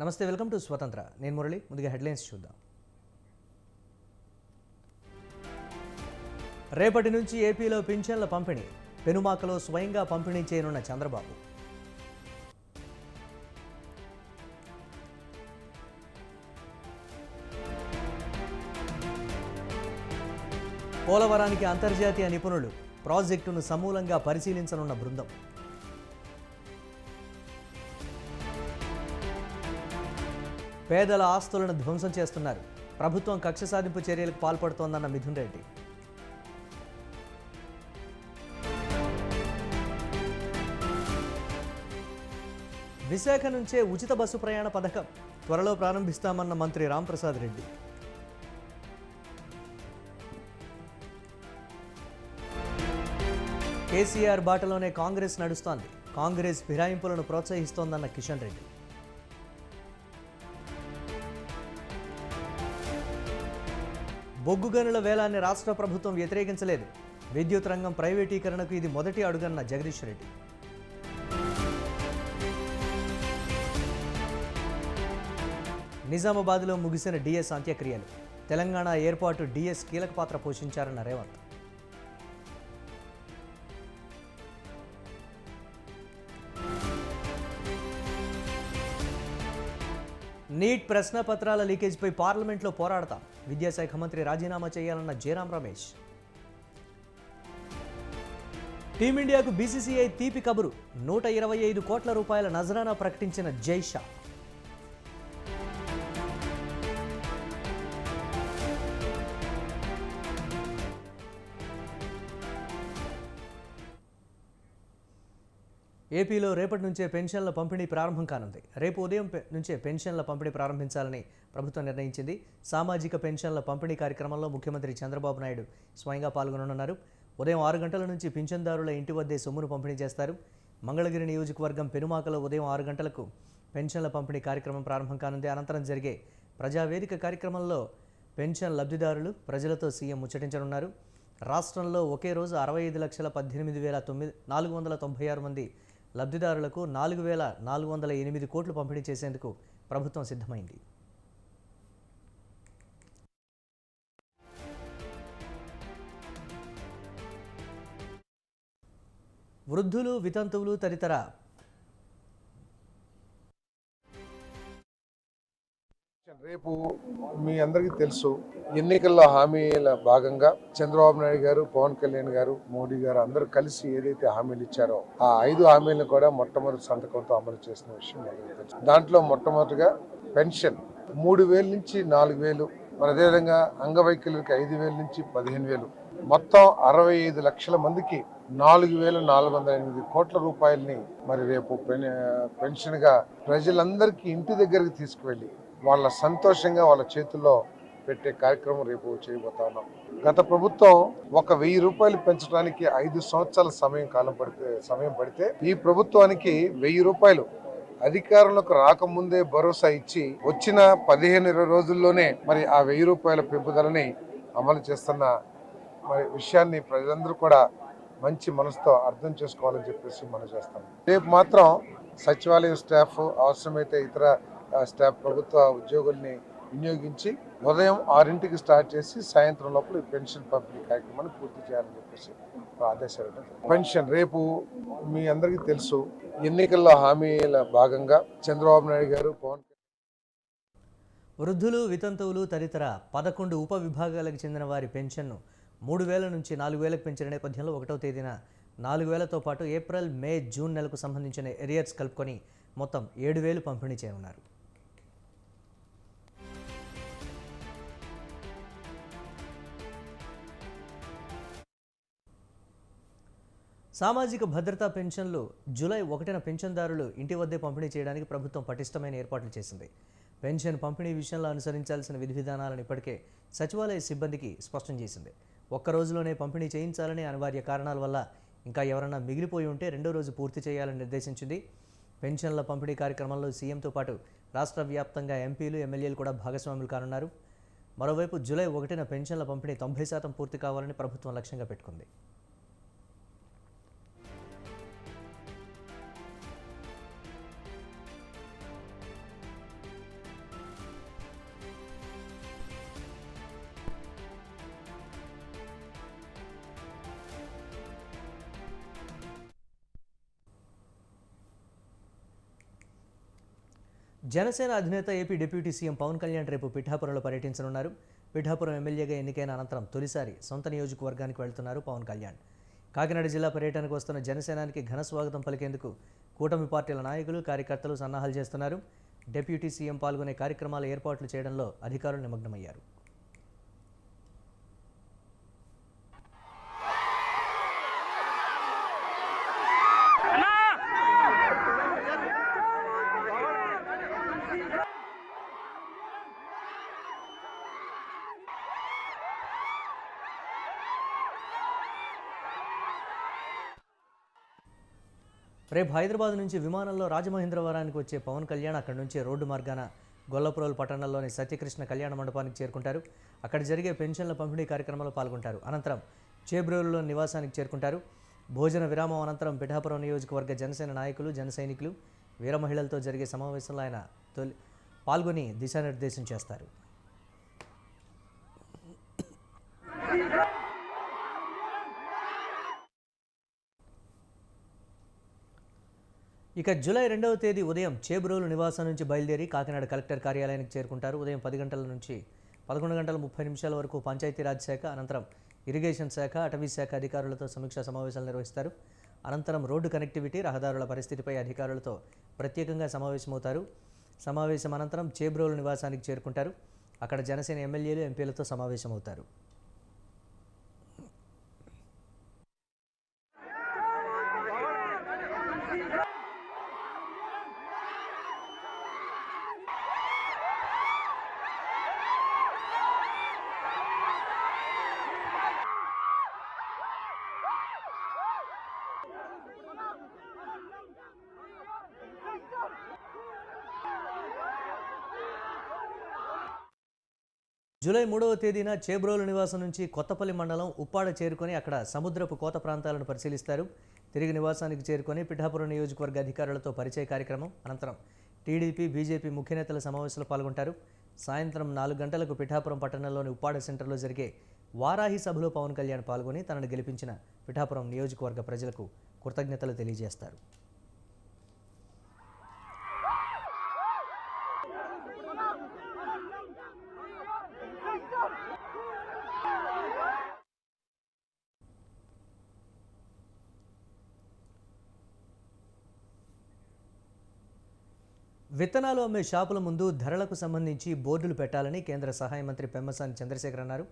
నమస్తే, welcome to స్వతంత్ర. నేను మురళి. ముందుగా హెడ్లైన్స్ చూద్దాం. రేపటి నుంచి ఏపీలో పింఛన్ల పంపిణీ. పెనుమాకలో స్వయంగా పంపిణీ చేయనున్న చంద్రబాబు. పోలవరానికి అంతర్జాతీయ నిపుణులు. ప్రాజెక్టును సమూలంగా పరిశీలించనున్న బృందం. పేదల ఆస్తులను ధ్వంసం చేస్తున్నారు. ప్రభుత్వం కక్ష సాధింపు చర్యలకు పాల్పడుతోందన్న మిథున్ రెడ్డి. విశాఖ నుంచే ఉచిత బస్సు ప్రయాణ పథకం త్వరలో ప్రారంభిస్తామన్న మంత్రి రాంప్రసాద్ రెడ్డి. కేసీఆర్ బాటలోనే కాంగ్రెస్ నడుస్తోంది. కాంగ్రెస్ ఫిరాయింపులను ప్రోత్సహిస్తోందన్న కిషన్ రెడ్డి. బొగ్గు గనుల వేలాన్ని రాష్ట్ర ప్రభుత్వం వ్యతిరేకించలేదు. విద్యుత్ రంగం ప్రైవేటీకరణకు ఇది మొదటి అడుగన్న జగదీష్ రెడ్డి. నిజామాబాద్లో ముగిసిన డిఎస్ అంత్యక్రియలు. తెలంగాణ ఏర్పాటు డిఎస్ కీలక పాత్ర పోషించారన్న రేవంత్. నీట్ ప్రశ్నపత్రాల లీకేజ్పై పార్లమెంట్లో పోరాడతాం. విద్యాశాఖ మంత్రి రాజీనామా చేయాలన్న జయరాం రమేష్. టీమిండియాకు బీసీసీఐ తీపి కబురు. 125 కోట్ల రూపాయల నజరానా ప్రకటించిన జైషా. ఏపీలో రేపటి నుంచే పెన్షన్ల పంపిణీ ప్రారంభం కానుంది. రేపు ఉదయం నుంచే పెన్షన్ల పంపిణీ ప్రారంభించాలని ప్రభుత్వం నిర్ణయించింది. సామాజిక పెన్షన్ల పంపిణీ కార్యక్రమంలో ముఖ్యమంత్రి చంద్రబాబు నాయుడు స్వయంగా పాల్గొననున్నారు. ఉదయం 6 గంటల నుంచి పింఛన్దారుల ఇంటి వద్దే సొమ్మును పంపిణీ చేస్తారు. మంగళగిరి నియోజకవర్గం పెనుమాకలో ఉదయం 6 గంటలకు పెన్షన్ల పంపిణీ కార్యక్రమం ప్రారంభం కానుంది. అనంతరం జరిగే ప్రజావేదిక కార్యక్రమంలో పెన్షన్ లబ్ధిదారులు ప్రజలతో సీఎం ముచ్చటించనున్నారు. రాష్ట్రంలో ఒకే రోజు 65,18,496 మంది లబ్ధిదారులకు 4,408 కోట్లు పంపిణీ చేసేందుకు ప్రభుత్వం సిద్ధమైంది. వృద్ధులు, వితంతువులు తదితర రేపు మీ అందరికీ తెలుసు, ఎన్నికల్లో హామీల భాగంగా చంద్రబాబు నాయుడు గారు, పవన్ కళ్యాణ్ గారు, మోడీ గారు అందరూ కలిసి ఏదైతే హామీలు ఇచ్చారో ఆ 5 హామీలను కూడా మొట్టమొదటి సంతకంతో అమలు చేసిన విషయం మీకు తెలుసు. దాంట్లో మొట్టమొదటిగా పెన్షన్ 3,000 నుంచి 4,000, మరి అదేవిధంగా అంగవైకల్యులకి 5,000 నుంచి 15,000, మొత్తం 65 లక్షల మందికి 4,408 కోట్ల రూపాయలని మరి రేపు పెన్షన్గా ప్రజలందరికీ ఇంటి దగ్గరికి తీసుకువెళ్ళి వాళ్ళ సంతోషంగా వాళ్ళ చేతుల్లో పెట్టే కార్యక్రమం రేపు చేయబోతా ఉన్నాం. గత ప్రభుత్వం 1,000 రూపాయలు పెంచడానికి 5 సంవత్సరాల సమయం పడితే ఈ ప్రభుత్వానికి 1,000 రూపాయలు అధికారంలోకి రాకముందే భరోసా ఇచ్చి వచ్చిన 15-20 రోజుల్లోనే మరి ఆ 1,000 రూపాయల పెంపుదలని అమలు చేస్తున్న మరి విషయాన్ని ప్రజలందరూ కూడా మంచి మనసుతో అర్థం చేసుకోవాలని చెప్పేసి మనం చేస్తాం. రేపు మాత్రం సచివాలయం స్టాఫ్, అవసరమైతే ఇతర స్టాఫ్, ప్రభుత్వ ఉద్యోగుల్ని వినియోగించి ఉదయం 6ంటికి స్టార్ట్ చేసి సాయంత్రం లోపల ఈ పెన్షన్ పంపిణీ కార్యక్రమాన్ని పూర్తి చేయాలని చెప్పేసి ఆదేశాలు. పెన్షన్ రేపు మీ అందరికీ తెలుసు, ఎన్నికల్లో హామీల భాగంగా చంద్రబాబు నాయుడు గారు, పవన్ వృద్ధులు, వితంతువులు తదితర 11 ఉప విభాగాలకు చెందిన వారి పెన్షన్ను 3,000 నుంచి 4,000కు పెంచిన నేపథ్యంలో 1వ తేదీన 4,000తో పాటు ఏప్రిల్, మే, జూన్ నెలకు సంబంధించిన ఎరియర్స్ కలుపుకొని మొత్తం 7,000 పంపిణీ చేయనున్నారు. సామాజిక భద్రతా పెన్షన్లు జూలై 1న పెన్షన్దారులు ఇంటి వద్దే పంపిణీ చేయడానికి ప్రభుత్వం పటిష్టమైన ఏర్పాట్లు చేసింది. పెన్షన్ పంపిణీ విషయంలో అనుసరించాల్సిన విధి విధానాలను ఇప్పటికే సచివాలయ సిబ్బందికి స్పష్టం చేసింది. ఒక్క రోజులోనే పంపిణీ చేయించాలని అనివార్య కారణాల వల్ల ఇంకా ఎవరన్నా మిగిలిపోయి ఉంటే 2వ రోజు పూర్తి చేయాలని నిర్దేశించింది. పెన్షన్ల పంపిణీ కార్యక్రమంలో సీఎంతో పాటు రాష్ట్ర వ్యాప్తంగా ఎంపీలు, ఎమ్మెల్యేలు కూడా భాగస్వాములు కానున్నారు. మరోవైపు జూలై 1న పెన్షన్ల పంపిణీ 90% పూర్తి కావాలని ప్రభుత్వం లక్ష్యంగా పెట్టుకుంది. జనసేన అధినేత AP deputy CM Pawan Kalyan రేపు పిఠాపురంలో పర్యటించనున్నారు. పిఠాపురం ఎమ్మెల్యేగా ఎన్నికైన అనంతరం తొలిసారి సొంత నియోజకవర్గానికి వెళ్తున్నారు పవన్ కళ్యాణ్. కాకినాడ జిల్లా పర్యటనకు వస్తున్న జనసేనానికి ఘన స్వాగతం పలికేందుకు కూటమి పార్టీల నాయకులు, కార్యకర్తలు సన్నాహాలు చేస్తున్నారు. డిప్యూటీ సీఎం పాల్గొనే కార్యక్రమాల ఏర్పాట్లు చేయడంలో అధికారులు నిమగ్నమయ్యారు. రేపు హైదరాబాద్ నుంచి విమానంలో రాజమహేంద్రవరానికి వచ్చే పవన్ కళ్యాణ్ అక్కడి నుంచి రోడ్డు మార్గాన గొల్లపురోలు పట్టణంలోని సత్యకృష్ణ కళ్యాణ మండపానికి చేరుకుంటారు. అక్కడ జరిగే పెన్షన్ల పంపిణీ కార్యక్రమంలో పాల్గొంటారు. అనంతరం చేబ్రోలులో నివాసానికి చేరుకుంటారు. భోజన విరామం అనంతరం పిఠాపురం నియోజకవర్గ జనసేన నాయకులు, జన సైనికులు, వీర మహిళలతో జరిగే సమావేశంలో ఆయన పాల్గొని దిశానిర్దేశం చేస్తారు. ఇక జూలై 2వ తేదీ ఉదయం చేబ్రోలు నివాసం నుంచి బయలుదేరి కాకినాడ కలెక్టర్ కార్యాలయానికి చేరుకుంటారు. ఉదయం 10 గంటల నుంచి 11 గంటల 30 నిమిషాల వరకు పంచాయతీరాజ్ శాఖ, అనంతరం ఇరిగేషన్ శాఖ, అటవీ శాఖ అధికారులతో సమీక్షా సమావేశాలు నిర్వహిస్తారు. అనంతరం రోడ్డు కనెక్టివిటీ, రహదారుల పరిస్థితిపై అధికారులతో ప్రత్యేకంగా సమావేశమవుతారు. సమావేశం అనంతరం చేబ్రోలు నివాసానికి చేరుకుంటారు. అక్కడ జనసేన ఎమ్మెల్యేలు, ఎంపీలతో సమావేశమవుతారు. జూలై 3వ తేదీన చేబ్రోలు నివాసం నుంచి కొత్తపల్లి మండలం ఉప్పాడ చేరుకొని అక్కడ సముద్రపు కోత ప్రాంతాలను పరిశీలిస్తారు. తిరిగి నివాసానికి చేరుకొని పిఠాపురం నియోజకవర్గ అధికారులతో పరిచయ కార్యక్రమం, అనంతరం టీడీపీ, బీజేపీ ముఖ్య నేతల సమావేశంలో పాల్గొంటారు. సాయంత్రం 4 గంటలకు పిఠాపురం పట్టణంలోని ఉప్పాడ సెంటర్లో జరిగే వారాహి సభలో పవన్ కళ్యాణ్ పాల్గొని తనను గెలిపించిన పిఠాపురం నియోజకవర్గ ప్రజలకు కృతజ్ఞతలు తెలియజేస్తారు. విత్తనాలు అమ్మే షాపుల ముందు ధరలకు సంబంధించి బోర్డులు పెట్టాలని కేంద్ర సహాయ మంత్రి పెమ్మసాని చంద్రశేఖర్ అన్నారు.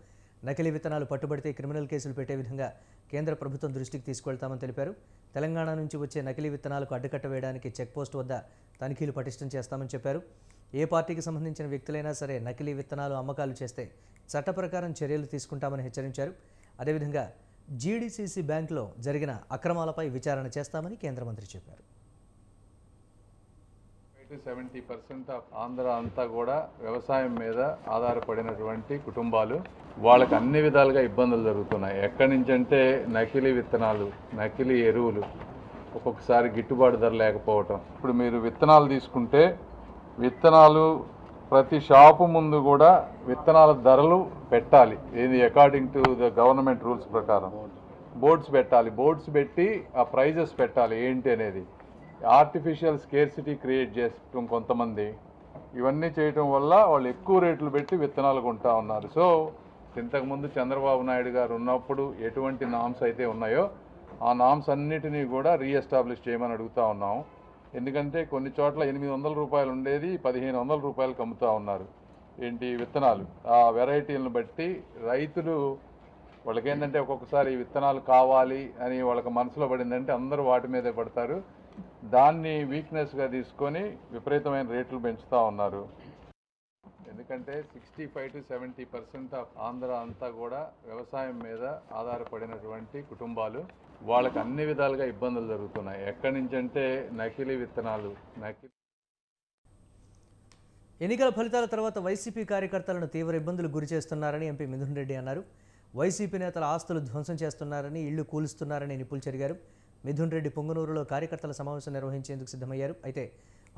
నకిలీ విత్తనాలు పట్టుబడితే క్రిమినల్ కేసులు పెట్టే విధంగా కేంద్ర ప్రభుత్వం దృష్టికి తీసుకెళ్తామని తెలిపారు. తెలంగాణ నుంచి వచ్చే నకిలీ విత్తనాలకు అడ్డుకట్ట వేయడానికి చెక్పోస్ట్ వద్ద తనిఖీలు పటిష్టం చేస్తామని చెప్పారు. ఏ పార్టీకి సంబంధించిన వ్యక్తులైనా సరే నకిలీ విత్తనాలు అమ్మకాలు చేస్తే చట్ట ప్రకారం చర్యలు తీసుకుంటామని హెచ్చరించారు. అదేవిధంగా జీడీసీసీ బ్యాంకులో జరిగిన అక్రమాలపై విచారణ చేస్తామని కేంద్ర మంత్రి చెప్పారు. 70% ఆఫ్ ఆంధ్ర అంతా కూడా వ్యవసాయం మీద ఆధారపడినటువంటి కుటుంబాలు. వాళ్ళకి అన్ని విధాలుగా ఇబ్బందులు జరుగుతున్నాయి. ఎక్కడి నుంచి అంటే నకిలీ విత్తనాలు, నకిలీ ఎరువులు, ఒక్కొక్కసారి గిట్టుబాటు ధర లేకపోవటం. ఇప్పుడు మీరు విత్తనాలు తీసుకుంటే విత్తనాలు ప్రతి షాపు ముందు కూడా విత్తనాల ధరలు పెట్టాలి. ఇది according to the government rules ప్రకారం బోర్డ్స్ పెట్టాలి. బోర్డ్స్ పెట్టి ఆ ప్రైజెస్ పెట్టాలి ఏంటి అనేది. ఆర్టిఫిషియల్ స్కేర్సిటీ క్రియేట్ చేయడం కొంతమంది, ఇవన్నీ చేయటం వల్ల వాళ్ళు ఎక్కువ రేట్లు పెట్టి విత్తనాలు కొంటా ఉన్నారు. సో ఇంతకుముందు చంద్రబాబు నాయుడు గారు ఉన్నప్పుడు ఎటువంటి నామ్స్ అయితే ఉన్నాయో ఆ నామ్స్ అన్నిటినీ కూడా రీఎస్టాబ్లిష్ చేయమని అడుగుతూ ఉన్నాం. ఎందుకంటే కొన్ని చోట్ల 800 రూపాయలు ఉండేది 1500 రూపాయలకు అమ్ముతూ ఉన్నారు. ఏంటి విత్తనాలు, ఆ వెరైటీలను బట్టి రైతులు వాళ్ళకేంటంటే ఒక్కొక్కసారి విత్తనాలు కావాలి అని వాళ్ళకి మనసులో పడిందంటే అందరూ వాటి మీదే పడతారు. దాన్ని వీక్నెస్గా తీసుకొని విపరీతమైన రేట్లు పెంచుతూ ఉన్నారు. ఎందుకంటే 65 to 70% ఆఫ్ ఆంధ్ర అంతా కూడా వ్యవసాయం మీద ఆధారపడినటువంటి కుటుంబాలు. వాళ్ళకి అన్ని విధాలుగా ఇబ్బందులు జరుగుతున్నాయి. ఎక్కడి నుంచి అంటే నకిలీ విత్తనాలు, ఎన్నికల ఫలితాల తర్వాత వైసీపీ కార్యకర్తలను తీవ్ర ఇబ్బందులు గురి చేస్తున్నారని ఎంపీ మిథున్ రెడ్డి అన్నారు. వైసీపీ నేతల ఆస్తులు ధ్వంసం చేస్తున్నారని, ఇళ్లు కూలుస్తున్నారని నిప్పులు చెరిగారు. మిథున్ రెడ్డి పొంగనూరులో కార్యకర్తల సమావేశం నిర్వహించేందుకు సిద్ధమయ్యారు. అయితే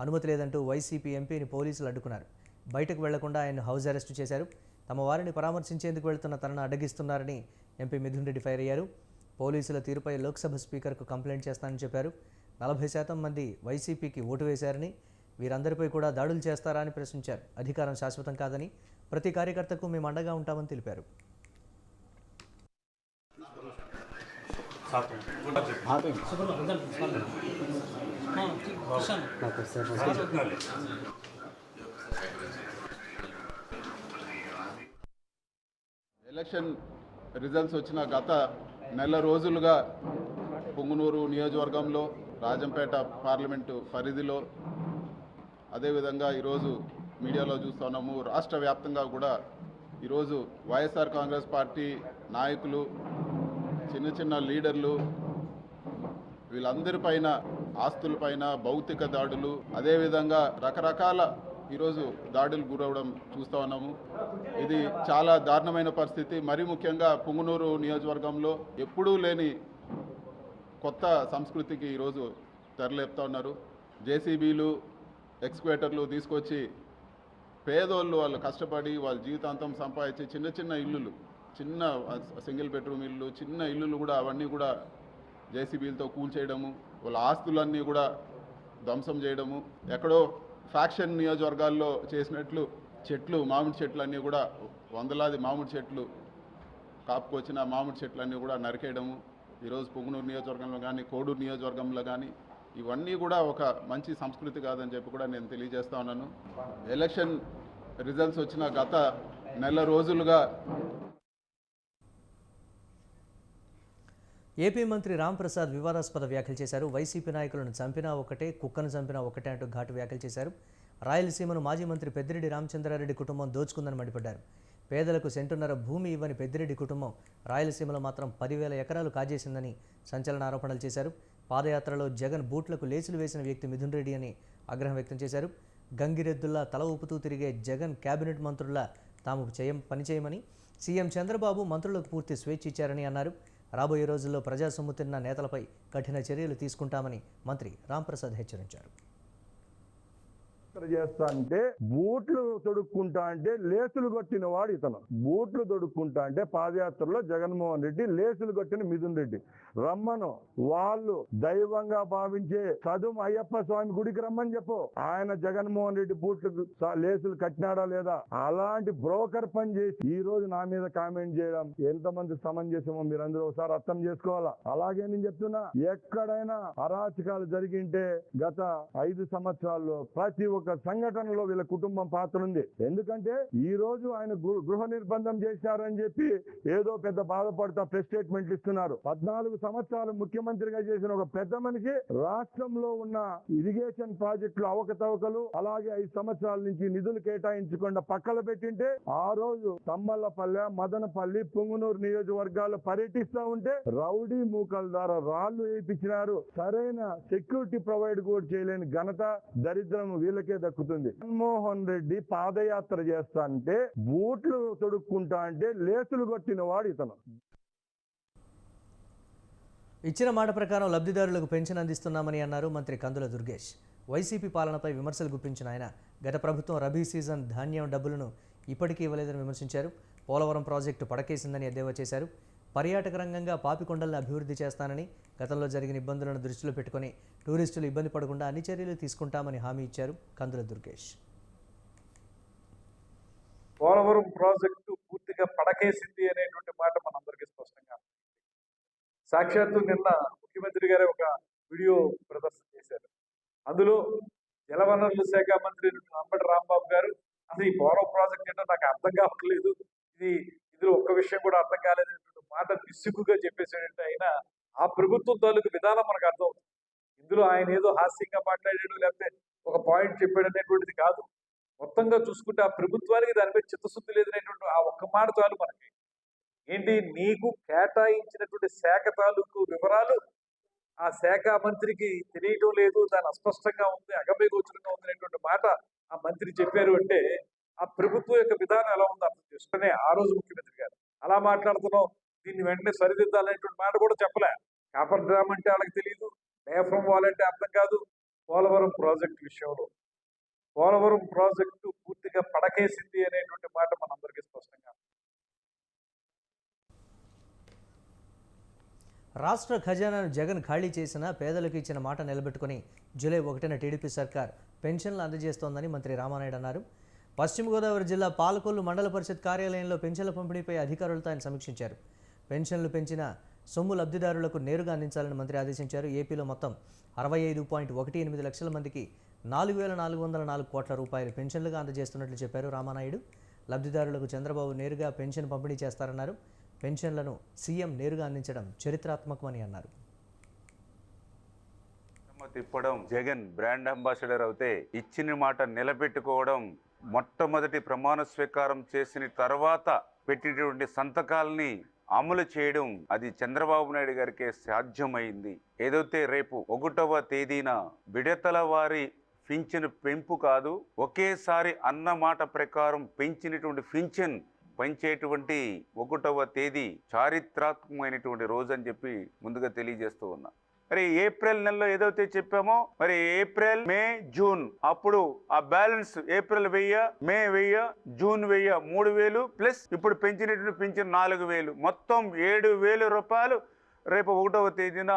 అనుమతి లేదంటూ వైసీపీ ఎంపీని పోలీసులు అడ్డుకున్నారు. బయటకు వెళ్లకుండా ఆయన హౌస్ అరెస్టు చేశారు. తమ వారిని పరామర్శించేందుకు వెళ్తున్న తనను అడ్డగిస్తున్నారని ఎంపీ మిథున్ రెడ్డి ఫైర్ అయ్యారు. పోలీసుల తీరుపై లోక్సభ స్పీకర్కు కంప్లైంట్ చేస్తానని చెప్పారు. 40% మంది వైసీపీకి ఓటు వేశారని, వీరందరిపై కూడా దాడులు చేస్తారా అని ప్రశ్నించారు. అధికారం శాశ్వతం కాదని, ప్రతి కార్యకర్తకు మేము అండగా ఉంటామని తెలిపారు. ఎలక్షన్ రిజల్ట్స్ వచ్చిన గత నెల రోజులుగా పొంగునూరు నియోజకవర్గంలో, రాజంపేట పార్లమెంటు పరిధిలో, అదేవిధంగా ఈరోజు మీడియాలో చూస్తున్నాము, రాష్ట్ర వ్యాప్తంగా కూడా ఈరోజు వైఎస్ఆర్ కాంగ్రెస్ పార్టీ నాయకులు, చిన్న చిన్న లీడర్లు, వీళ్ళందరిపైన ఆస్తులపైన భౌతిక దాడులు, అదేవిధంగా రకరకాల ఈరోజు దాడులు గురవడం చూస్తూ ఉన్నాము. ఇది చాలా దారుణమైన పరిస్థితి. మరీ ముఖ్యంగా పొంగునూరు నియోజకవర్గంలో ఎప్పుడూ లేని కొత్త సంస్కృతికి ఈరోజు తెరలేపుతా ఉన్నారు. జేసీబీలు, ఎక్స్క్వేటర్లు తీసుకొచ్చి పేదోళ్ళు వాళ్ళు కష్టపడి వాళ్ళ జీవితాంతం సంపాదించి చిన్న చిన్న ఇల్లులు, చిన్న సింగిల్ బెడ్రూమ్ ఇల్లు, చిన్న ఇల్లులు కూడా అవన్నీ కూడా జేసీబీలతో కూల్చేయడము, వాళ్ళ ఆస్తులన్నీ కూడా ధ్వంసం చేయడము, ఎక్కడో ఫ్యాక్షన్ నియోజకవర్గాల్లో చేసినట్లు చెట్లు, మామిడి చెట్లు అన్నీ కూడా వందలాది మామిడి చెట్లు, కాపుకొచ్చిన మామిడి చెట్లు అన్నీ కూడా నరికేయడము, ఈరోజు పొంగునూరు నియోజకవర్గంలో కానీ కోడూరు నియోజకవర్గంలో కానీ ఇవన్నీ కూడా ఒక మంచి సంస్కృతి కాదని చెప్పి కూడా నేను తెలియజేస్తా ఉన్నాను. ఎలక్షన్ రిజల్ట్స్ వచ్చిన గత నెల రోజులుగా ఏపీ మంత్రి రాంప్రసాద్ వివాదాస్పద వ్యాఖ్యలు చేశారు. వైసీపీ నాయకులను చంపినా ఒకటే, కుక్కను చంపినా ఒకటే అంటూ ఘాటు వ్యాఖ్యలు చేశారు. రాయలసీమను మాజీ మంత్రి పెద్దిరెడ్డి రామచంద్రారెడ్డి కుటుంబం దోచుకుందని మండిపడ్డారు. పేదలకు సెంటున్నర భూమి ఇవ్వని పెద్దిరెడ్డి కుటుంబం రాయలసీమలో మాత్రం 10,000 ఎకరాలు కాజేసిందని సంచలన ఆరోపణలు చేశారు. పాదయాత్రలో జగన్ బూట్లకు లేసులు వేసిన వ్యక్తి మిథున్ రెడ్డి అని ఆగ్రహం వ్యక్తం చేశారు. గంగిరెద్దుల్లా తల ఊపుతూ తిరిగే జగన్ కేబినెట్ మంత్రుల్లా తాము పనిచేయమని, సీఎం చంద్రబాబు మంత్రులకు పూర్తి స్వేచ్ఛ ఇచ్చారని అన్నారు. రాబోయే రోజుల్లో ప్రజా సొమ్ము తిన్న నేతలపై కఠిన చర్యలు తీసుకుంటామని మంత్రి రాంప్రసాద్ హెచ్చరించారు. చేస్తా అంటే బూట్లు తొడుక్కుంటా అంటే లేసులు కొట్టిన వాడు ఇతను. బూట్లు తొడుక్కుంటా అంటే పాదయాత్రలో జగన్మోహన్ రెడ్డి, లేసులు కొట్టిన మిథున్ రెడ్డి. రమ్మను, వాళ్ళు దైవంగా భావించే చదువు అయ్యప్ప స్వామి గుడికి రమ్మని చెప్పు. ఆయన జగన్మోహన్ రెడ్డి బూట్లు లేసులు కట్టినాడా లేదా? అలాంటి బ్రోకర్ పని చేసి ఈ రోజు నా మీద కామెంట్ చేయడం ఎంతమంది సమంజసమో మీరందరూ ఒకసారి అర్థం చేసుకోవాలా. అలాగే నేను చెప్తున్నా, ఎక్కడైనా అరాచకాలు జరిగింటే గత 5 సంవత్సరాల్లో ప్రతి ఒక్క సంఘటనలో వీళ్ళ కుటుంబం పాత్ర ఉంది. ఎందుకంటే ఈ రోజు ఆయన గృహ నిర్బంధం చేశారని చెప్పి ఏదో పెద్ద బాధపడతా ప్రెస్ స్టేట్మెంట్లు ఇస్తున్నారు. 14 సంవత్సరాలు ముఖ్యమంత్రిగా చేసిన ఒక పెద్ద మనిషి రాష్ట్రంలో ఉన్న ఇరిగేషన్ ప్రాజెక్టులు అవకతవకలు, అలాగే 5 సంవత్సరాల నుంచి నిధులు కేటాయించకుండా పక్కన పెట్టింటే ఆ రోజు తమ్మల్లపల్లె, మదనపల్లి, పొంగునూరు నియోజకవర్గాల్లో పర్యటిస్తా ఉంటే రౌడీ మూకల ద్వారా రాళ్లు వేయించినారు. సరైన సెక్యూరిటీ ప్రొవైడ్ కూడా చేయలేని ఘనత, దరిద్రం వీళ్ళకే దక్కుతుంది. జగన్మోహన్ రెడ్డి పాదయాత్ర చేస్తా అంటే బూట్లు తొడుక్కుంటా అంటే లేసులు కొట్టిన వాడు ఇతను. ఇచ్చిన మాట ప్రకారం లబ్ధిదారులకు పెన్షన్ అందిస్తున్నామని అన్నారు మంత్రి కందుల దుర్గేష్. వైసీపీ పాలనపై విమర్శలు గుప్పించిన ఆయన గత ప్రభుత్వం రబీ సీజన్ ధాన్యం డబ్బులను ఇప్పటికీ ఇవ్వలేదని విమర్శించారు. పోలవరం ప్రాజెక్టు పడకేసిందని ఎద్దేవా చేశారు. పర్యాటక రంగంగా పాపికొండలను అభివృద్ధి చేస్తానని, గతంలో జరిగిన ఇబ్బందులను దృష్టిలో పెట్టుకుని టూరిస్టులు ఇబ్బంది పడకుండా అన్ని చర్యలు తీసుకుంటామని హామీ ఇచ్చారు కందుల దుర్గేష్. పోలవరం ప్రాజెక్టు పూర్తిగా పడకేసింది అనేటువంటి మాట మనందరికీ స్పష్టంగా. సాక్షాత్తు నిన్న ముఖ్యమంత్రి గారే ఒక వీడియో ప్రదర్శన చేశారు. అందులో జలవనరుల శాఖ మంత్రి అంబటి రాంబాబు గారు అసలు ఈ పోలవరం ప్రాజెక్ట్ ఏంటో నాకు అర్థం కావట్లేదు, ఇందులో ఒక్క విషయం కూడా అర్థం కాలేదనేటువంటి మాట విసుగుగా చెప్పేసాడంటే ఆయన ఆ ప్రభుత్వం తాలూకు విధానం మనకు అర్థం అవుతుంది. ఇందులో ఆయన ఏదో హాస్యంగా మాట్లాడాడు, లేకపోతే ఒక పాయింట్ చెప్పాడు అనేటువంటిది కాదు. మొత్తంగా చూసుకుంటే ఆ ప్రభుత్వానికి దానిపై చిత్తశుద్ధి లేదనేటువంటి ఆ ఒక్క మాట చాలు మనకి. ఏంటి, నీకు కేటాయించినటువంటి శాఖ తాలూకు వివరాలు ఆ శాఖ మంత్రికి తెలియటం లేదు, దాని అస్పష్టంగా ఉంది, అగమ్యగోచరంగా ఉంది అనేటువంటి మాట ఆ మంత్రి చెప్పారు అంటే ఆ ప్రభుత్వం యొక్క విధానం ఎలా ఉందో అర్థం చేసుకునే ఆ రోజు ముఖ్యమంత్రి గారు అలా మాట్లాడుతున్నాం, దీన్ని వెంటనే సరిదిద్దాలనేటువంటి మాట కూడా చెప్పలే. కాపర్ డ్రామ్ అంటే వాళ్ళకి తెలియదు, డయాఫ్రమ్ వాల్ అంటే అర్థం కాదు. పోలవరం ప్రాజెక్టు విషయంలో పోలవరం ప్రాజెక్టు పూర్తిగా పడకేసింది అనేటువంటి మాట మనందరికీ స్పష్టంగా. రాష్ట్ర ఖజానాను జగన్ ఖాళీ చేసిన పేదలకు ఇచ్చిన మాట నిలబెట్టుకుని జూలై 1న టీడీపీ సర్కార్ పెన్షన్లు అందజేస్తోందని మంత్రి రామానాయుడు అన్నారు. పశ్చిమ గోదావరి జిల్లా పాలకొల్లు మండల పరిషత్ కార్యాలయంలో పెన్షన్ల పంపిణీపై అధికారులతో ఆయన సమీక్షించారు. పెన్షన్లు పెంచిన సొమ్ము లబ్ధిదారులకు నేరుగా అందించాలని మంత్రి ఆదేశించారు. ఏపీలో మొత్తం 65.18 లక్షల మందికి 4,404 కోట్ల రూపాయలు పెన్షన్లుగా అందజేస్తున్నట్లు చెప్పారు రామానాయుడు. లబ్ధిదారులకు చంద్రబాబు నేరుగా పెన్షన్ పంపిణీ చేస్తారన్నారు. పెన్షన్లను సీఎం నేరుగా అందించడం చరిత్రాత్మకమని అన్నారు. తిప్పడం, జగన్ బ్రాండ్ అంబాసిడర్ అవుతే ఇచ్చిన మాట నిలబెట్టుకోవడం, మొట్టమొదటి ప్రమాణ స్వీకారం చేసిన తర్వాత పెట్టినటువంటి సంతకాలని అమలు చేయడం, అది చంద్రబాబు నాయుడు గారికి సాధ్యమైంది. ఏదైతే రేపు 1వ తేదీన విడతల వారి పింఛన్ పెంపు కాదు, ఒకేసారి అన్న మాట ప్రకారం పెంచినటువంటి పింఛన్ పెంచేటువంటి 1వ తేదీ చారిత్రాత్మకమైనటువంటి రోజు అని చెప్పి ముందుగా తెలియజేస్తూ ఉన్నా. మరి ఏప్రిల్ నెలలో ఏదైతే చెప్పామో, మరి ఏప్రిల్, మే, జూన్ అప్పుడు ఆ బ్యాలెన్స్ ఏప్రిల్ 1000, మే 1000, జూన్ 1000, 3000 ప్లస్ ఇప్పుడు పెంచినటువంటి పింఛన్ 4000, మొత్తం 7000 రూపాయలు రేపు 1వ తేదీన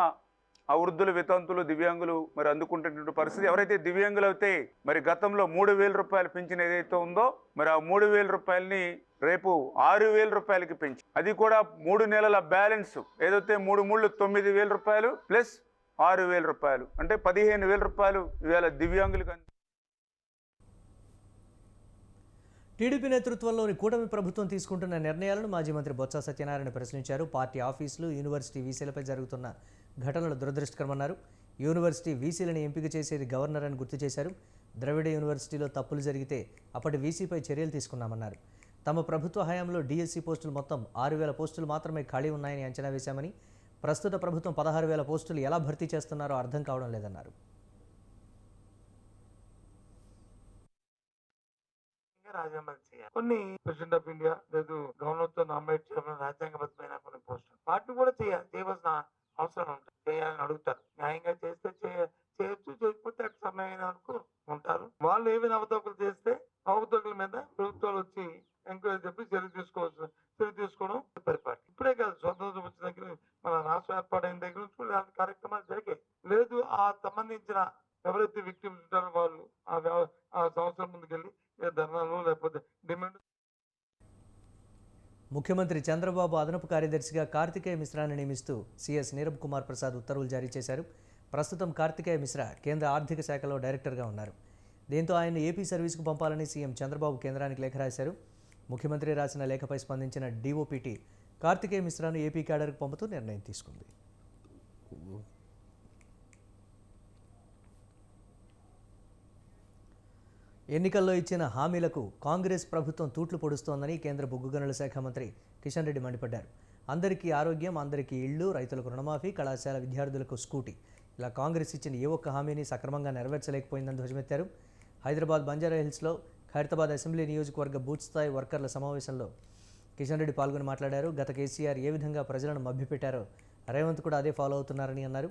ఆ వృద్ధులు, వితంతులు, దివ్యాంగులు మరి అందుకుంటున్నటువంటి పరిస్థితి. ఎవరైతే దివ్యాంగులు అయితే మరి గతంలో 3000 రూపాయలు పింఛన్ ఏదైతే ఉందో, మరి ఆ 3000 రూపాయలని రేపు 6000 రూపాయలకి పెంచి, అది కూడా 3 నెలల బ్యాలెన్స్ ఏదైతే 3 3 9000 రూపాయలు ప్లస్ 6000 రూపాయలు, అంటే 15000 రూపాయలు ఇవాళ దివ్యాంగులకు. టీడీపీ నేతృత్వంలోని కూటమి ప్రభుత్వం తీసుకుంటున్న నిర్ణయాలను మాజీ మంత్రి బొత్స సత్యనారాయణ ప్రశ్నించారు. పార్టీ ఆఫీసులు, యూనివర్సిటీ వీసీలపై జరుగుతున్న ఘటనలు దురదృష్టకరమన్నారు. యూనివర్సిటీ వీసీలను ఎంపిక చేసేది గవర్నర్ అని గుర్తు చేశారు. ద్రవిడ యూనివర్సిటీలో తప్పులు జరిగితే అప్పటి వీసీపై చర్యలు తీసుకున్నామన్నారు. తమ ప్రభుత్వ హయాంలో డిఎస్సి పోస్టులు మొత్తం 6000 పోస్టులు మాత్రమే ఖాళీ ఉన్నాయని అంచనా వేశామని, ప్రస్తుత ప్రభుత్వం 16,000 పోస్టులు ఎలా భర్తీ చేస్తున్నారో అర్థం కావడం లేదన్నారు. కొన్ని ప్రెసిడెంట్ ఆఫ్ ఇండియా లేదు గవర్నర్ తో నామినేట్ చేయడం రాజ్యాంగబద్ధమైన కొన్ని పోస్టులు వాటిని కూడా చేయవలసిన అవసరం ఉంటుంది. చేయాలని అడుగుతారు. న్యాయంగా చేస్తే చేయొచ్చు, చేయకపోతే అటు సమయం వరకు ఉంటారు. వాళ్ళు ఏమైనా అవతవకలు చేస్తే అవతవకల మీద ప్రభుత్వాలు వచ్చి ఎంక్వైరీ చెప్పి చర్య తీసుకోవడం పరిపాటి. ఇప్పుడే కాదు, స్వతంత్రం వచ్చిన దగ్గర మన రాష్ట్రం ఏర్పాటైన దగ్గర నుంచి కూడా ఇలాంటి కార్యక్రమాలు జరిగాయి. లేదు ఆ సంబంధించిన ఎవరైతే విక్టిమ్స్ ఉంటారో వాళ్ళు ఆ సంవత్సరం ముందుకెళ్ళి ధర్నాలు లేకపోతే డిమాండ్. ముఖ్యమంత్రి చంద్రబాబు అదనపు కార్యదర్శిగా కార్తికేయ మిశ్రాని నియమిస్తూ సీఎస్ నీరబ్ కుమార్ ప్రసాద్ ఉత్తర్వులు జారీ చేశారు. ప్రస్తుతం కార్తికేయ మిశ్రా కేంద్ర ఆర్థిక శాఖలో డైరెక్టర్గా ఉన్నారు. దీంతో ఆయన ఏపీ సర్వీస్కు పంపాలని సీఎం చంద్రబాబు కేంద్రానికి లేఖ రాశారు. ముఖ్యమంత్రి రాసిన లేఖపై స్పందించిన డీఓపీటీ కార్తికేయ మిశ్రాను ఏపీ క్యాడర్కు పంపుతూ నిర్ణయం తీసుకుంది. ఎన్నికల్లో ఇచ్చిన హామీలకు కాంగ్రెస్ ప్రభుత్వం తూట్లు పొడుస్తోందని కేంద్ర బొగ్గు గనుల శాఖ మంత్రి కిషన్ రెడ్డి మండిపడ్డారు. అందరికీ ఆరోగ్యం, అందరికీ ఇళ్లు, రైతులకు రుణమాఫీ, కళాశాల విద్యార్థులకు స్కూటీ, ఇలా కాంగ్రెస్ ఇచ్చిన ఏ ఒక్క హామీని సక్రమంగా నెరవేర్చలేకపోయిందని ధ్వజమెత్తారు. హైదరాబాద్ బంజారాహిల్స్లో ఖైరతాబాద్ అసెంబ్లీ నియోజకవర్గ బూత్ స్థాయి వర్కర్ల సమావేశంలో కిషన్ రెడ్డి పాల్గొని మాట్లాడారు. గత కేసీఆర్ ఏ విధంగా ప్రజలను మభ్యపెట్టారో రేవంత్ కూడా అదే ఫాలో అవుతున్నారని అన్నారు.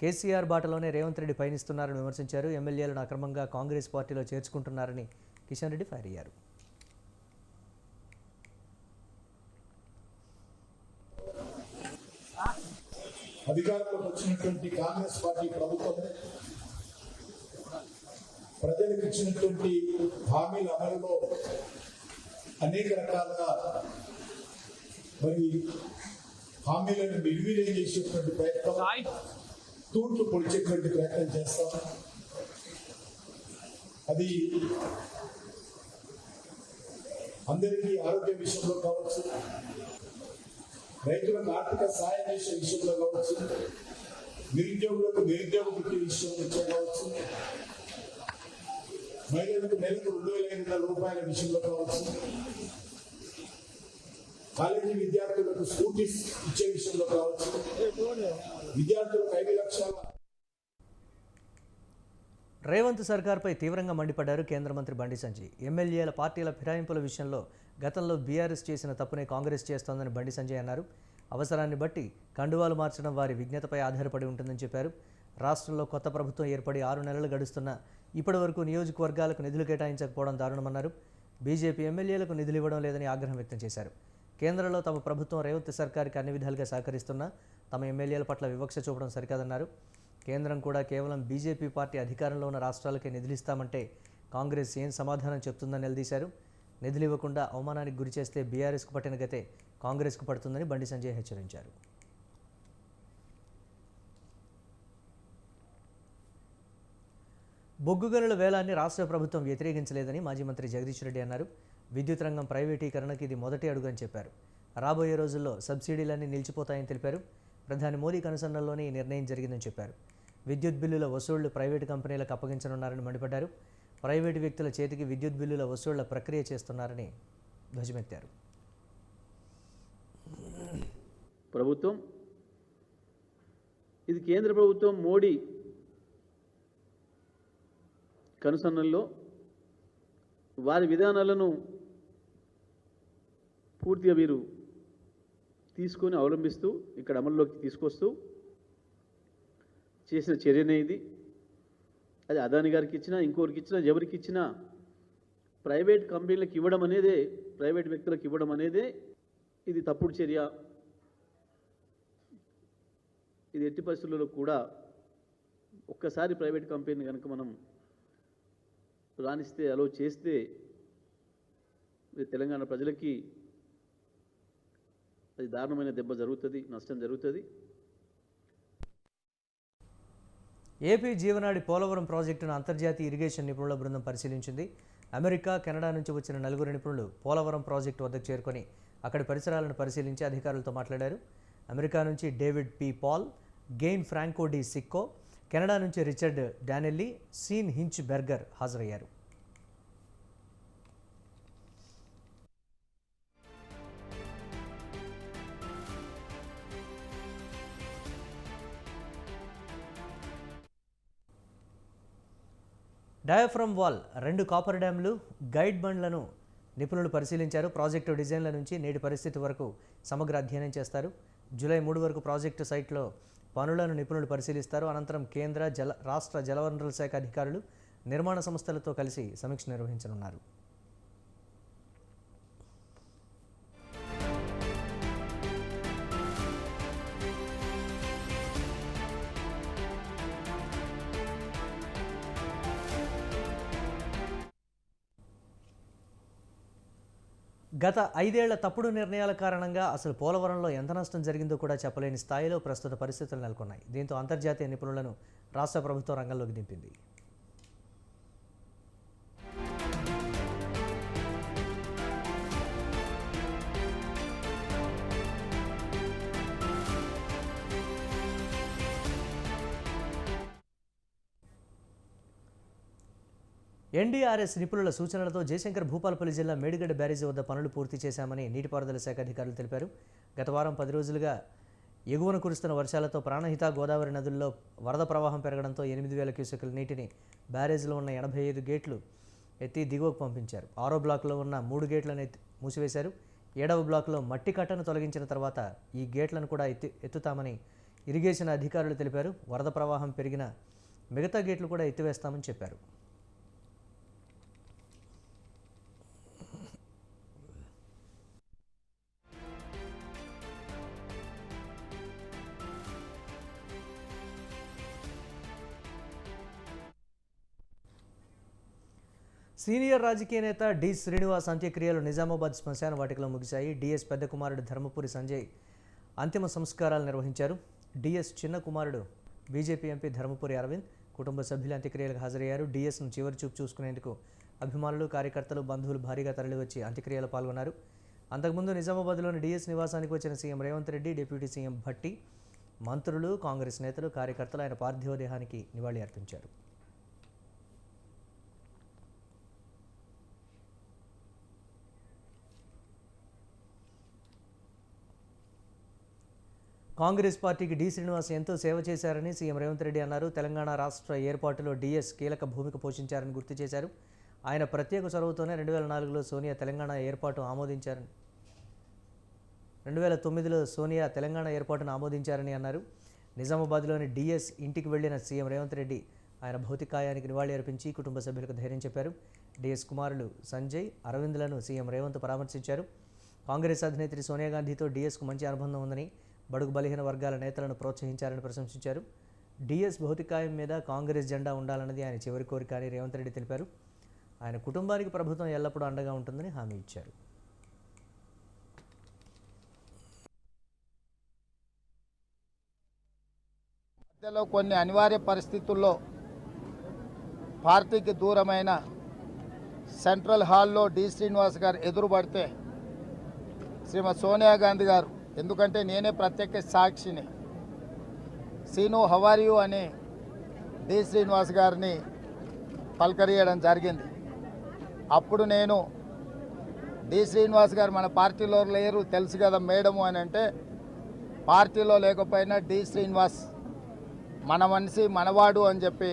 కేసీఆర్ బాటలోనే రేవంత్ రెడ్డి పయనిస్తున్నారని విమర్శించారు. ఎమ్మెల్యేలను అక్రమంగా కాంగ్రెస్ పార్టీలో చేర్చుకుంటున్నారని కిషన్ రెడ్డి ఫైర్ అయ్యారు. అధికారంలోకి వచ్చినటువంటి కాంగ్రెస్ పార్టీ ప్రభుత్వం ప్రజలకు ఇచ్చినటువంటి హామీల అమలులో అనేక రకాలుగా మరి హామీలను నిర్వీర్యం చేసేటువంటి ప్రయత్నం, తూట్లు పొడిచేటువంటి ప్రయత్నం చేస్తాం. అది అందరికీ ఆరోగ్య విషయంలో కావచ్చు, రైతులకు ఆర్థిక సాయం చేసే విషయంలో కావచ్చు, నిరుద్యోగులకు నిరుద్యోగ వృత్తి విషయంలో కావచ్చు, మహిళలకు నెలకు 2,500 రూపాయల విషయంలో కావచ్చు, కాలేజీ విద్యార్థులకు స్కూటీస్ ఇచ్చే విషయంలో కావచ్చు, విద్యార్థులకు 5 లక్షల. రేవంత్ సర్కార్పై తీవ్రంగా మండిపడ్డారు కేంద్ర మంత్రి బండి సంజయ్. ఎమ్మెల్యేల పార్టీల ఫిరాయింపుల విషయంలో గతంలో బీఆర్ఎస్ చేసిన తప్పునే కాంగ్రెస్ చేస్తోందని బండి సంజయ్ అన్నారు. అవసరాన్ని బట్టి కండువాలు మార్చడం వారి విజ్ఞతపై ఆధారపడి ఉంటుందని చెప్పారు. రాష్ట్రంలో కొత్త ప్రభుత్వం ఏర్పడి 6 నెలలు గడుస్తున్నా ఇప్పటి వరకు నియోజకవర్గాలకు నిధులు కేటాయించకపోవడం దారుణమన్నారు. బీజేపీ ఎమ్మెల్యేలకు నిధులు ఇవ్వడం లేదని ఆగ్రహం వ్యక్తం చేశారు. కేంద్రంలో తమ ప్రభుత్వం రేవంత్ సర్కార్కి అన్ని విధాలుగా సహకరిస్తున్నా తమ ఎమ్మెల్యేల పట్ల వివక్ష చూపడం సరికాదన్నారు. కేంద్రం కూడా కేవలం బీజేపీ పార్టీ అధికారంలో ఉన్న రాష్ట్రాలకే నిధులిస్తామంటే కాంగ్రెస్ ఏం సమాధానం చెప్తుందని నిలదీశారు. నిధులు ఇవ్వకుండా అవమానానికి గురి చేస్తే బీఆర్ఎస్కు పట్టిన గతే కాంగ్రెస్కు పడుతుందని బండి సంజయ్ హెచ్చరించారు. బొగ్గు గనుల వేలాన్ని రాష్ట్ర ప్రభుత్వం వ్యతిరేకించలేదని మాజీ మంత్రి జగదీష్ రెడ్డి అన్నారు. విద్యుత్ రంగం ప్రైవేటీకరణకు ఇది మొదటి అడుగు అని చెప్పారు. రాబోయే రోజుల్లో సబ్సిడీలన్నీ నిలిచిపోతాయని తెలిపారు. ప్రధాని మోదీ కనుసన్నల్లోనే ఈ నిర్ణయం జరిగిందని చెప్పారు. విద్యుత్ బిల్లుల వసూళ్లు ప్రైవేటు కంపెనీలకు అప్పగించనున్నారని మండిపడ్డారు. ప్రైవేటు వ్యక్తుల చేతికి విద్యుత్ బిల్లుల వసూళ్ల ప్రక్రియ చేస్తున్నారని ధ్వజమెత్తారు. ప్రభుత్వం ఇది కేంద్ర ప్రభుత్వం మోడీ కనుసన్నల్లో వారి విధానాలను పూర్తిగా వీరు తీసుకొని అవలంబిస్తూ ఇక్కడ అమల్లోకి తీసుకొస్తూ చేసిన చర్యనే ఇది. అది అదాని గారికి ఇచ్చినా ఇంకోరికి ఇచ్చినా ఎవరికి ఇచ్చినా ప్రైవేట్ కంపెనీలకు ఇవ్వడం అనేదే, ప్రైవేట్ వ్యక్తులకు ఇవ్వడం అనేదే ఇది తప్పుడు చర్య. ఇది ఎట్టి పరిస్థితుల్లో కూడా ఒక్కసారి ప్రైవేట్ కంపెనీని కనుక మనం రాణిస్తే అలో చేస్తే తెలంగాణ ప్రజలకి అది దారుణమైన దెబ్బ జరుగుతుంది, నష్టం జరుగుతుంది. ఏపీ జీవనాడి పోలవరం ప్రాజెక్టును అంతర్జాతీయ ఇరిగేషన్ నిపుణుల బృందం పరిశీలించింది. అమెరికా, కెనడా నుంచి వచ్చిన 9 నిపుణులు పోలవరం ప్రాజెక్టు వద్దకు చేరుకొని అక్కడి పరిసరాలను పరిశీలించి అధికారులతో మాట్లాడారు. అమెరికా నుంచి David P Paul, Gian Franco Di Cicco, Canada నుంచి Richard Donnelly, Sean Hinchberger హాజరయ్యారు. డయాఫ్రమ్ వాల్, 2 కాపర్ డ్యామ్లు, గైడ్ బండ్లను నిపుణులు పరిశీలించారు. ప్రాజెక్టు డిజైన్ల నుంచి నేటి పరిస్థితి వరకు సమగ్ర అధ్యయనం చేస్తారు. జూలై 3 వరకు ప్రాజెక్టు సైట్లో పనులను నిపుణులు పరిశీలిస్తారు. అనంతరం కేంద్ర రాష్ట్ర జలవనరుల శాఖ అధికారులు నిర్మాణ సంస్థలతో కలిసి సమీక్ష నిర్వహించనున్నారు. గత 5 ఏళ్ల తప్పుడు నిర్ణయాల కారణంగా అసలు పోలవరంలో ఎంత నష్టం జరిగిందో కూడా చెప్పలేని స్థాయిలో ప్రస్తుత పరిస్థితులు నెలకొన్నాయి. దీంతో అంతర్జాతీయ నిపుణులను రాష్ట్ర ప్రభుత్వం రంగంలోకి దింపింది. ఎన్డీఆర్ఎస్ నిపుణుల సూచనలతో జయశంకర్ భూపాలపల్లి జిల్లా మేడిగడ్డ బ్యారేజీ వద్ద పనులు పూర్తి చేశామని నీటిపారుదల శాఖ అధికారులు తెలిపారు. గత వారం 10 రోజులుగా ఎగువన కురుస్తున్న వర్షాలతో ప్రాణహిత, గోదావరి నదుల్లో వరద ప్రవాహం పెరగడంతో 8,000 క్యూసెక్కుల నీటిని బ్యారేజ్లో ఉన్న 85 గేట్లు ఎత్తి దిగువకు పంపించారు. 6వ బ్లాక్లో ఉన్న 3 గేట్లను మూసివేశారు. 7వ బ్లాక్లో మట్టి కట్టను తొలగించిన తర్వాత ఈ గేట్లను కూడా ఎత్తుతామని ఇరిగేషన్ అధికారులు తెలిపారు. వరద ప్రవాహం పెరిగిన మిగతా గేట్లు కూడా ఎత్తివేస్తామని చెప్పారు. సీనియర్ రాజకీయ నేత డి శ్రీనివాస్ అంత్యక్రియలు నిజామాబాద్ శ్మశాన వాటికలో ముగిశాయి. డిఎస్ పెద్ద కుమారుడు ధర్మపురి సంజయ్ అంతిమ సంస్కారాలు నిర్వహించారు. డిఎస్ చిన్న కుమారుడు బీజేపీ ఎంపీ ధర్మపురి అరవింద్ కుటుంబ సభ్యులు అంత్యక్రియలకు హాజరయ్యారు. డిఎస్ను చివరి చూపు చూసుకునేందుకు అభిమానులు, కార్యకర్తలు, బంధువులు భారీగా తరలివచ్చి అంత్యక్రియలో పాల్గొన్నారు. అంతకుముందు నిజామాబాద్లోని డిఎస్ నివాసానికి వచ్చిన CM Revanth Reddy, deputy CM Bhatti, మంత్రులు, కాంగ్రెస్ నేతలు, కార్యకర్తలు ఆయన పార్థివ దేహానికి నివాళి అర్పించారు. కాంగ్రెస్ పార్టీకి డి శ్రీనివాస్ ఎంతో సేవ చేశారని సీఎం రేవంత్ రెడ్డి అన్నారు. తెలంగాణ రాష్ట్ర ఏర్పాటులో డిఎస్ కీలక భూమిక పోషించారని గుర్తు చేశారు. ఆయన ప్రత్యేక చొరవతోనే 2004లో సోనియా తెలంగాణ ఏర్పాటు ఆమోదించారని 2009లో సోనియా తెలంగాణ ఏర్పాటును ఆమోదించారని అన్నారు. నిజామాబాద్లోని డిఎస్ ఇంటికి వెళ్లిన సీఎం రేవంత్ రెడ్డి ఆయన భౌతికాయానికి నివాళి అర్పించి కుటుంబ సభ్యులకు ధైర్యం చెప్పారు. డిఎస్ కుమారులు సంజయ్, అరవింద్లను సీఎం రేవంత్ పరామర్శించారు. కాంగ్రెస్ అధినేత్రి సోనియా గాంధీతో డిఎస్కు మంచి అనుబంధం ఉందని, బడుగు బలహీన వర్గాల నేతలను ప్రోత్సహించారని ప్రశంసించారు. డిఎస్ భౌతికాయం మీద కాంగ్రెస్ జెండా ఉండాలన్నది ఆయన చివరి కోరిక అని రేవంత్ రెడ్డి తెలిపారు. ఆయన కుటుంబానికి ప్రభుత్వం ఎల్లప్పుడూ అండగా ఉంటుందని హామీ ఇచ్చారు. మధ్యలో కొన్ని అనివార్య పరిస్థితుల్లో పార్టీకి దూరమైన సెంట్రల్ హాల్లో డి శ్రీనివాస్ గారు ఎదురుపడితే శ్రీమతి సోనియా గాంధీ గారు, ఎందుకంటే నేనే ప్రత్యక్ష సాక్షిని, సీను హవారియు అని డి శ్రీనివాస్ గారిని పలకరియడం జరిగింది. అప్పుడు నేను డి శ్రీనివాస్ గారు మన పార్టీలో లేరు తెలుసు కదా మేడము అని అంటే, పార్టీలో లేకపోయినా డి శ్రీనివాస్ మన మనిషి మనవాడు అని చెప్పి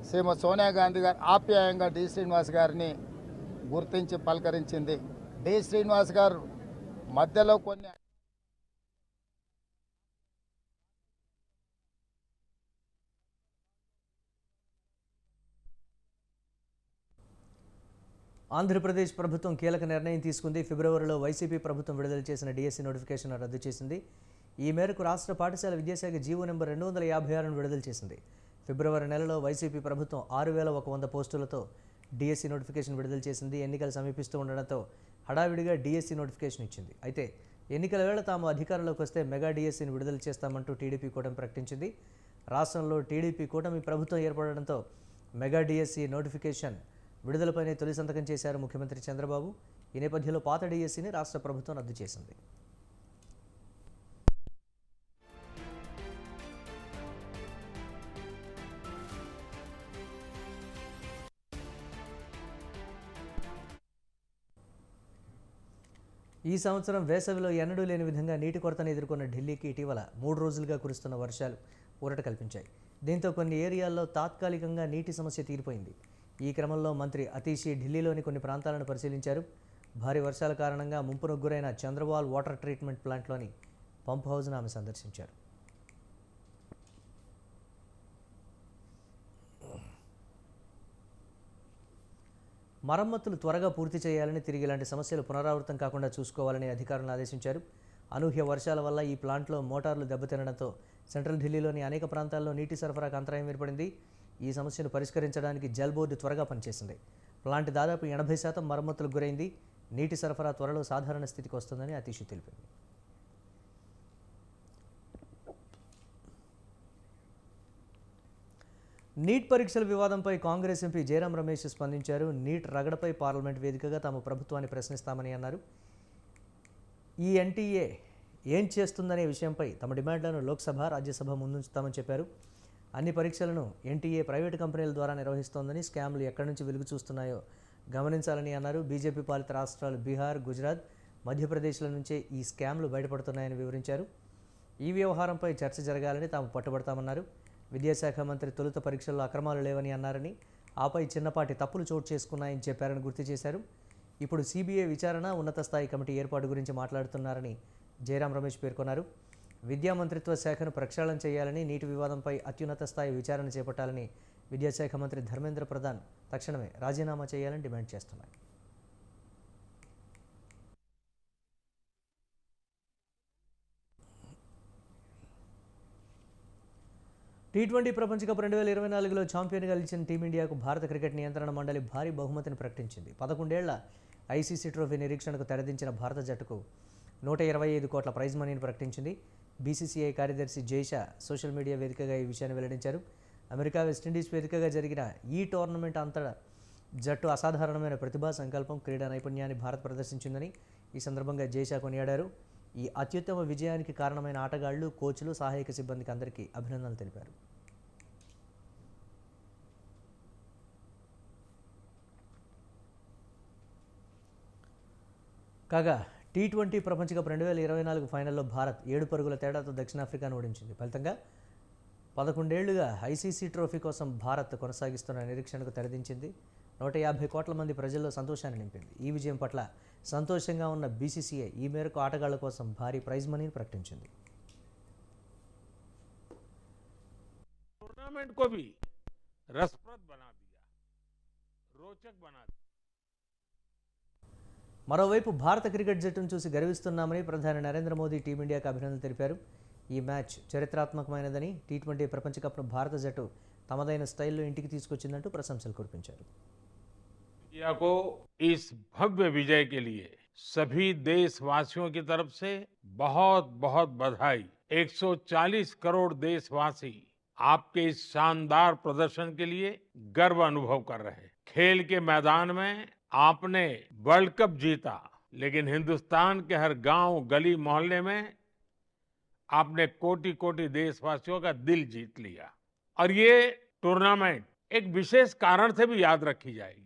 శ్రీమతి సోనియా గాంధీ గారు ఆప్యాయంగా డి శ్రీనివాస్ గారిని గుర్తించి పలకరించింది. డి శ్రీనివాస్ గారు మధ్యలో కొన్ని ఆంధ్రప్రదేశ్ ప్రభుత్వం కీలక నిర్ణయం తీసుకుంది. ఫిబ్రవరిలో వైసీపీ ప్రభుత్వం విడుదల చేసిన డిఎస్సి నోటిఫికేషన్ రద్దు చేసింది. ఈ మేరకు రాష్ట్ర పాఠశాల విద్యాశాఖ జీవో నెంబర్ 256ను విడుదల చేసింది. ఫిబ్రవరి నెలలో వైసీపీ ప్రభుత్వం 6100 పోస్టులతో డిఎస్సి నోటిఫికేషన్ విడుదల చేసింది. ఎన్నికలు సమీపిస్తూ ఉండడంతో హడావిడిగా డిఎస్సి నోటిఫికేషన్ ఇచ్చింది. అయితే ఎన్నికల వేళ తాము అధికారంలోకి వస్తే మెగా డిఎస్సిని విడుదల చేస్తామంటూ టీడీపీ కూటమి ప్రకటించింది. రాష్ట్రంలో టీడీపీ కూటమి ప్రభుత్వం ఏర్పడడంతో మెగా డిఎస్సి నోటిఫికేషన్ విడుదలపైనే తొలి సంతకం చేశారు ముఖ్యమంత్రి చంద్రబాబు. ఈ నేపథ్యంలో పాత డిఎస్సిని రాష్ట్ర ప్రభుత్వం రద్దు చేసింది. ఈ సంవత్సరం వేసవిలో ఎన్నడూ లేని విధంగా నీటి కొరతను ఎదుర్కొన్న ఢిల్లీకి ఇటీవల 3 రోజులుగా కురుస్తున్న వర్షాలు ఊరట కల్పించాయి. దీంతో కొన్ని ఏరియాల్లో తాత్కాలికంగా నీటి సమస్య తీరిపోయింది. ఈ క్రమంలో మంత్రి అతీషి ఢిల్లీలోని కొన్ని ప్రాంతాలను పరిశీలించారు. భారీ వర్షాల కారణంగా ముంపునకు గురైన చంద్రవాల్ వాటర్ ట్రీట్మెంట్ ప్లాంట్లోని పంప్ హౌస్ను ఆమె సందర్శించారు. మరమ్మతులు త్వరగా పూర్తి చేయాలని, తిరిగి ఇలాంటి సమస్యలు పునరావృతం కాకుండా చూసుకోవాలని అధికారులను ఆదేశించారు. అనూహ్య వర్షాల వల్ల ఈ ప్లాంట్లో మోటార్లు దెబ్బతినడంతో సెంట్రల్ ఢిల్లీలోని అనేక ప్రాంతాల్లో నీటి సరఫరాకు అంతరాయం ఏర్పడింది. ఈ సమస్యను పరిష్కరించడానికి జల్ బోర్డు త్వరగా పనిచేసింది. ప్లాంట్ దాదాపు 80% మరమ్మతులకు గురైంది. నీటి సరఫరా త్వరలో సాధారణ స్థితికి వస్తుందని అతీషి తెలిపింది. నీట్ పరీక్షల వివాదంపై కాంగ్రెస్ ఎంపీ జయరాం రమేష్ స్పందించారు. నీట్ రగడపై పార్లమెంట్ వేదికగా తాము ప్రభుత్వాన్ని ప్రశ్నిస్తామని అన్నారు. ఈ ఎన్టీఏ ఏం చేస్తుందనే విషయంపై తమ డిమాండ్లను లోక్సభ, రాజ్యసభ ముందుంచుతామని చెప్పారు. అన్ని పరీక్షలను ఎన్టీఏ ప్రైవేటు కంపెనీల ద్వారా నిర్వహిస్తోందని, స్కామ్లు ఎక్కడి నుంచి వెలుగు చూస్తున్నాయో గమనించాలని అన్నారు. బీజేపీ పాలిత రాష్ట్రాలు బీహార్, గుజరాత్, మధ్యప్రదేశ్ల నుంచే ఈ స్కామ్లు బయటపడుతున్నాయని వివరించారు. ఈ వ్యవహారంపై చర్చ జరగాలని తాము పట్టుబడతామన్నారు. విద్యాశాఖ మంత్రి తొలుత పరీక్షల్లో అక్రమాలు లేవని అన్నారని, ఆపై చిన్నపాటి తప్పులు చోటు చేసుకున్నాయని చెప్పారని గుర్తు చేశారు. ఇప్పుడు సిబిఐ విచారణ, ఉన్నత స్థాయి కమిటీ ఏర్పాటు గురించి మాట్లాడుతున్నారని జయరాం రమేష్ పేర్కొన్నారు. విద్యా మంత్రిత్వ శాఖను ప్రక్షాళన చేయాలని, నీటి వివాదంపై అత్యున్నత స్థాయి విచారణ చేపట్టాలని విద్యాశాఖ మంత్రి ధర్మేంద్ర ప్రధాన్ తక్షణమే రాజీనామా చేయాలని డిమాండ్ చేస్తున్నారు. టీ20 ప్రపంచ కప్ 2024లో ఛాంపియన్గా నిలిచిన టీమిండియాకు భారత క్రికెట్ నియంత్రణ మండలి భారీ బహుమతిని ప్రకటించింది. 11 ఏళ్ల ఐసీసీ ట్రోఫీ నిరీక్షణకు తెరదించిన భారత జట్టుకు 125 కోట్ల ప్రైజ్ మనీని ప్రకటించింది. బీసీసీఐ కార్యదర్శి జైషా సోషల్ మీడియా వేదికగా ఈ విషయాన్ని వెల్లడించారు. అమెరికా, వెస్టిండీస్ వేదికగా జరిగిన ఈ టోర్నమెంట్ అంతటా జట్టు అసాధారణమైన ప్రతిభా సంకల్పం, క్రీడా నైపుణ్యాన్ని భారత్ ప్రదర్శించిందని ఈ సందర్భంగా జైషా కొనియాడారు. ఈ అత్యుత్తమ విజయానికి కారణమైన ఆటగాళ్లు, కోచ్లు, సహాయక సిబ్బందికి అందరికీ అభినందనలు తెలిపారు. కాగా టీ20 ప్రపంచ కప్ 2024 ఫైనల్లో భారత్ 7 పరుగుల తేడాతో దక్షిణాఫ్రికాను ఓడించింది. ఫలితంగా 11 ఏళ్లుగా ఐసీసీ ట్రోఫీ కోసం భారత్ కొనసాగిస్తున్న నిరీక్షణకు తెరదించింది. 150 కోట్ల మంది ప్రజల్లో సంతోషాన్ని నింపింది. ఈ విజయం పట్ల సంతోషంగా ఉన్న బీసీసీఐ ఈ మేరకు ఆటగాళ్ల కోసం భారీ ప్రైజ్ మనీని ప్రకటించింది. टूर्नामेंट को भी रसप्रद बना दिया, रोचक बना दिया. మరోవైపు భారత క్రికెట్ జట్టును చూసి గర్విస్తున్నామని ప్రధాని నరేంద్ర మోదీ టీమిండియాకు అభినందనలు తెలిపారు. ఈ మ్యాచ్ చరిత్రాత్మకమైనదని, టీ20 ప్రపంచ కప్ను భారత జట్టు తమదైన స్టైల్లో ఇంటికి తీసుకొచ్చిందంటూ ప్రశంసలు కురిపించారు. इंडिया को इस भव्य विजय के लिए सभी देशवासियों की तरफ से बहुत बहुत बधाई। 140 करोड़ देशवासी आपके इस शानदार प्रदर्शन के लिए गर्व अनुभव कर रहे हैं। खेल के मैदान में आपने वर्ल्ड कप जीता, लेकिन हिंदुस्तान के हर गांव, गली, मोहल्ले में आपने कोटि कोटि देशवासियों का दिल जीत लिया। और ये टूर्नामेंट एक विशेष कारण से भी याद रखी जाएगी।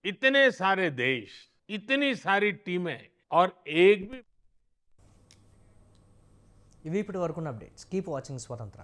इतने सारे देश, इतनी सारी टीमें और एक भी ఇవి ఇప్పటి వరకున్న అప్డేట్స్. కీప్ వాచింగ్ స్వతంత్ర.